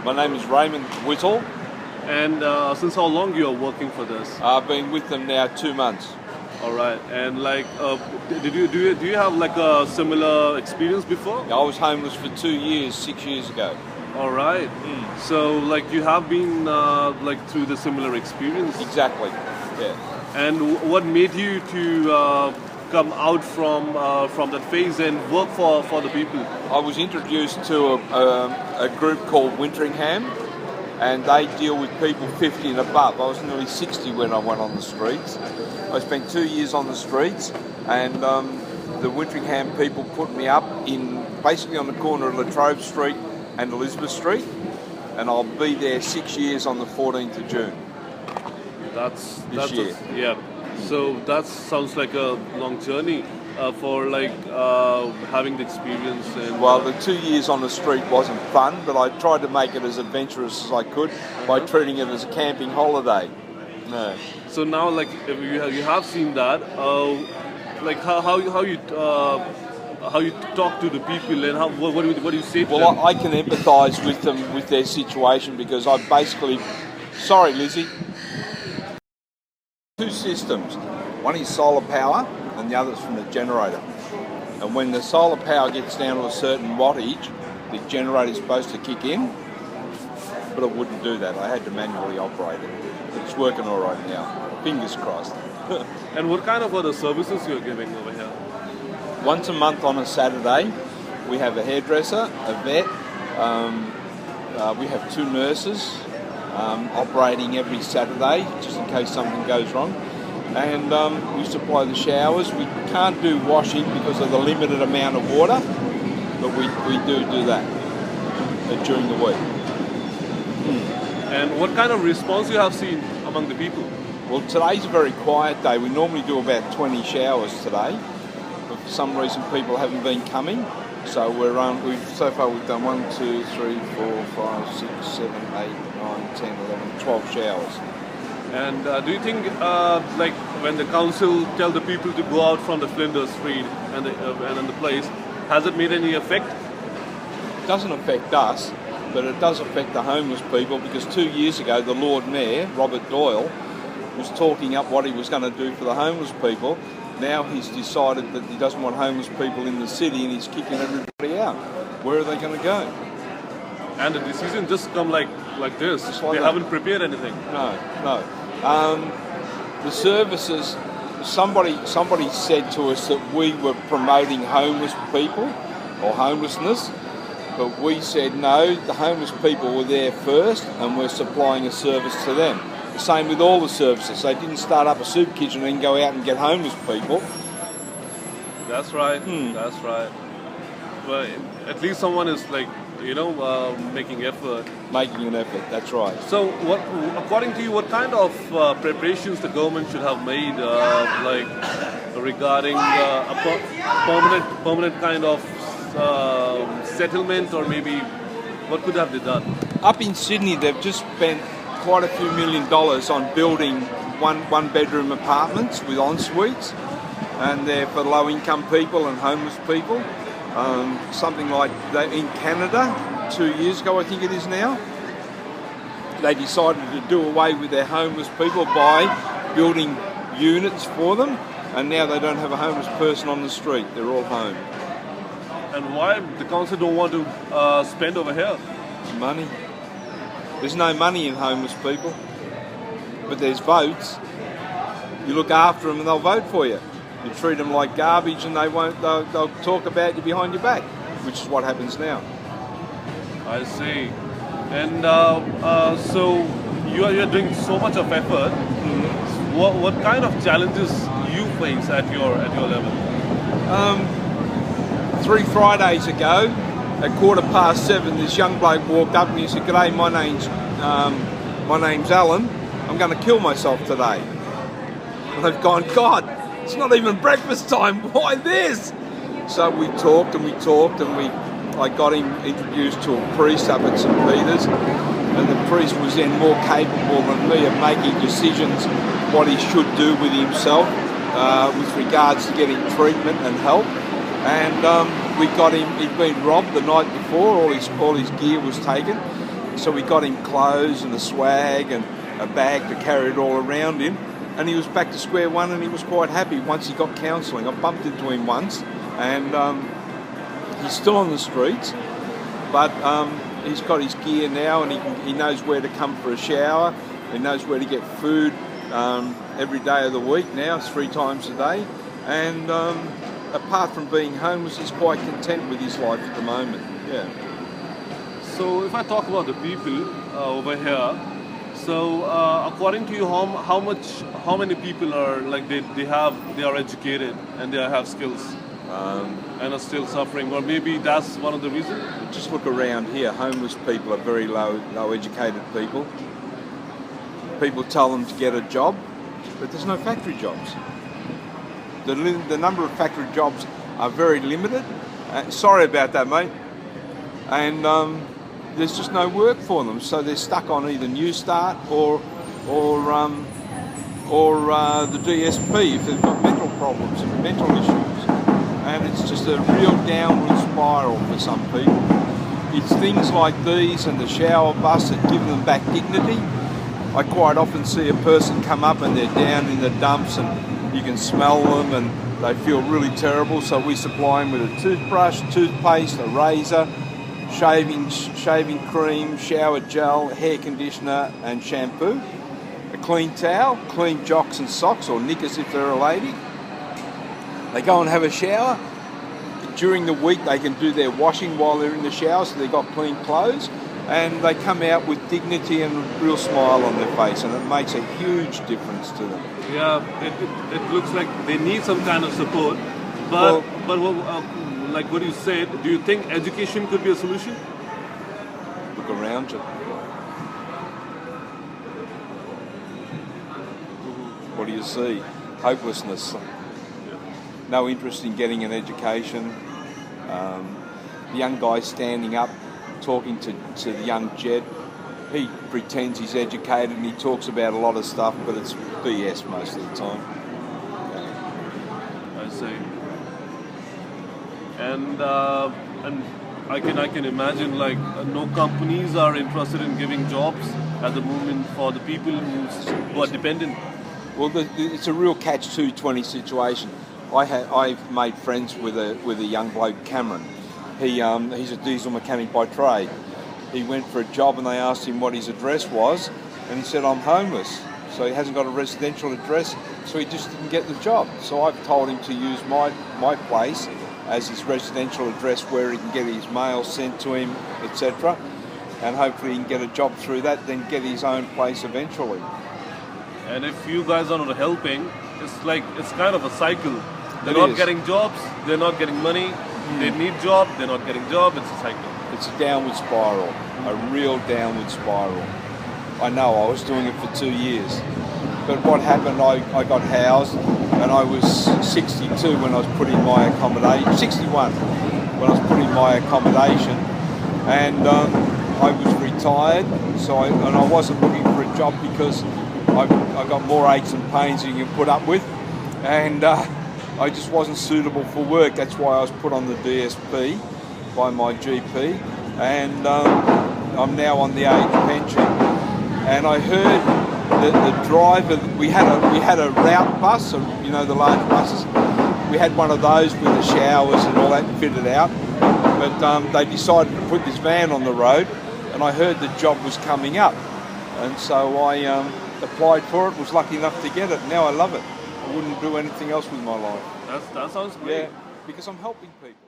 My name is Raymond Whittle. And since how long you are working for this? I've been with them now 2 months. All right. And like, do you have like a similar experience before? I was homeless for 2 years, 6 years ago. All right. So like you have been like through the similar experience. Exactly. Yeah. And what made you to come out from that phase and work for the people? I was introduced to a group called Winteringham, and they deal with people 50 and above. I was nearly 60 when I went on the streets. I spent 2 years on the streets, and the Winteringham people put me up in basically on the corner of Latrobe Street and Elizabeth Street, and I'll be there 6 years on the 14th of June. That's this year. Yeah. So that sounds like a long journey for like having the experience. And, well, the 2 years on the street wasn't fun, but I tried to make it as adventurous as I could by treating it as a camping holiday. No. So now, like, if you have seen that, like how you talk to the people and what do you say to them? Well, I can empathise with them, with their situation, because I basically... Sorry, Lizzie. 2 systems. One is solar power and the other's from the generator. And when the solar power gets down to a certain wattage, the generator's supposed to kick in, but it wouldn't do that. I had to manually operate it. It's working all right now. Fingers crossed. And what kind of other services you're giving over here? Once a month on a Saturday, we have a hairdresser, a vet, we have 2 nurses operating every Saturday, just in case something goes wrong. And we supply the showers. We can't do washing because of the limited amount of water, but we do that during the week. And what kind of response you have seen among the people? Well, today's a very quiet day. We normally do about 20 showers today, but for some reason people haven't been coming. So so far we've done 1, 2, 3, 4, 5, 6, 7, 8, 9, 10, 11, 12 showers. And do you think, like, when the council tell the people to go out from the Flinders Street and the place, has it made any effect? It doesn't affect us, but it does affect the homeless people, because 2 years ago the Lord Mayor, Robert Doyle, was talking up what he was going to do for the homeless people. Now he's decided that he doesn't want homeless people in the city and he's kicking everybody out. Where are they going to go? And the decision just come like this. They haven't prepared anything. No. The services, somebody said to us that we were promoting homeless people or homelessness, but we said no, the homeless people were there first and we're supplying a service to them. The same with all the services. They didn't start up a soup kitchen and go out and get homeless people. That's right. That's right. But at least someone is like, making effort. Making an effort, that's right. So, according to you, what kind of preparations the government should have made, like regarding a permanent kind of settlement, or maybe what could have been done? Up in Sydney, they've just spent quite a few $1 million on building one-bedroom apartments with en-suites, and they're for low-income people and homeless people. Something like that in Canada 2 years ago, I think it is now. They decided to do away with their homeless people by building units for them, and now they don't have a homeless person on the street. They're all home. And why the council don't want to spend over here? Money. There's no money in homeless people, but there's votes. You look after them and they'll vote for you. You treat them like garbage and they'll talk about you behind your back, which is what happens now. I see. And so you're doing so much of effort. What kind of challenges you face at your level? 3 Fridays ago, at 7:15, this young bloke walked up and he said, "G'day, my name's Alan. I'm going to kill myself today." And I've gone, "God, it's not even breakfast time. Why this?" So we talked and I got him introduced to a priest up at St Peter's, and the priest was then more capable than me of making decisions what he should do with himself with regards to getting treatment and help. And we got him. He'd been robbed the night before. All his gear was taken, So we got him clothes and a swag and a bag to carry it all around in, and he was back to square one, and he was quite happy once he got counselling. I bumped into him once, and he's still on the streets, but he's got his gear now, and he knows where to come for a shower. He knows where to get food every day of the week now, 3 times a day, and apart from being homeless, he's quite content with his life at the moment. Yeah. So if I talk about the people over here, so according to you, how many people are like they are educated and they have skills and are still suffering, or maybe that's one of the reasons? Just look around here. Homeless people are very low educated people. People tell them to get a job, but there's no factory jobs. The number of factory jobs are very limited. Sorry about that, mate. And there's just no work for them, so they're stuck on either New Start or the DSP if they've got mental problems and mental issues. And it's just a real downward spiral for some people. It's things like these and the shower bus that give them back dignity. I quite often see a person come up and they're down in the dumps and you can smell them and they feel really terrible, so we supply them with a toothbrush, toothpaste, a razor, shaving cream, shower gel, hair conditioner and shampoo, a clean towel, clean jocks and socks or knickers if they're a lady. They go and have a shower. During the week they can do their washing while they're in the shower, so they've got clean clothes, and they come out with dignity and a real smile on their face, and it makes a huge difference to them. Yeah, it looks like they need some kind of support, but like what you said, do you think education could be a solution? Look around you. What do you see? Hopelessness. No interest in getting an education. The young guy standing up, talking to the young Jed. He pretends he's educated and he talks about a lot of stuff, but it's BS most of the time. I see. And I can imagine like no companies are interested in giving jobs at the moment for the people who are dependent. Well, it's a real catch-22 situation. I've made friends with a young bloke, Cameron. He's a diesel mechanic by trade. He went for a job and they asked him what his address was, and he said, I'm homeless. So he hasn't got a residential address, so he just didn't get the job. So I've told him to use my place as his residential address where he can get his mail sent to him, etc. And hopefully he can get a job through that, then get his own place eventually. And if you guys are not helping, it's kind of a cycle. They're not getting jobs, they're not getting money, they need job, they're not getting job, it's a cycle. It's a downward spiral, a real downward spiral. I know, I was doing it for 2 years. But what happened, I got housed, and I was 62 when I was put in my accommodation, 61 when I was put in my accommodation, and I was retired, so I wasn't looking for a job because I got more aches and pains than you can put up with, and I just wasn't suitable for work. That's why I was put on the DSP by my GP, and I'm now on the age pension. And I heard that the driver, we had a route bus, you know, the large buses. We had one of those with the showers and all that fitted out, but they decided to put this van on the road, and I heard the job was coming up, and so I applied for it, was lucky enough to get it. Now I love it. I wouldn't do anything else with my life. That sounds great. Yeah, because I'm helping people.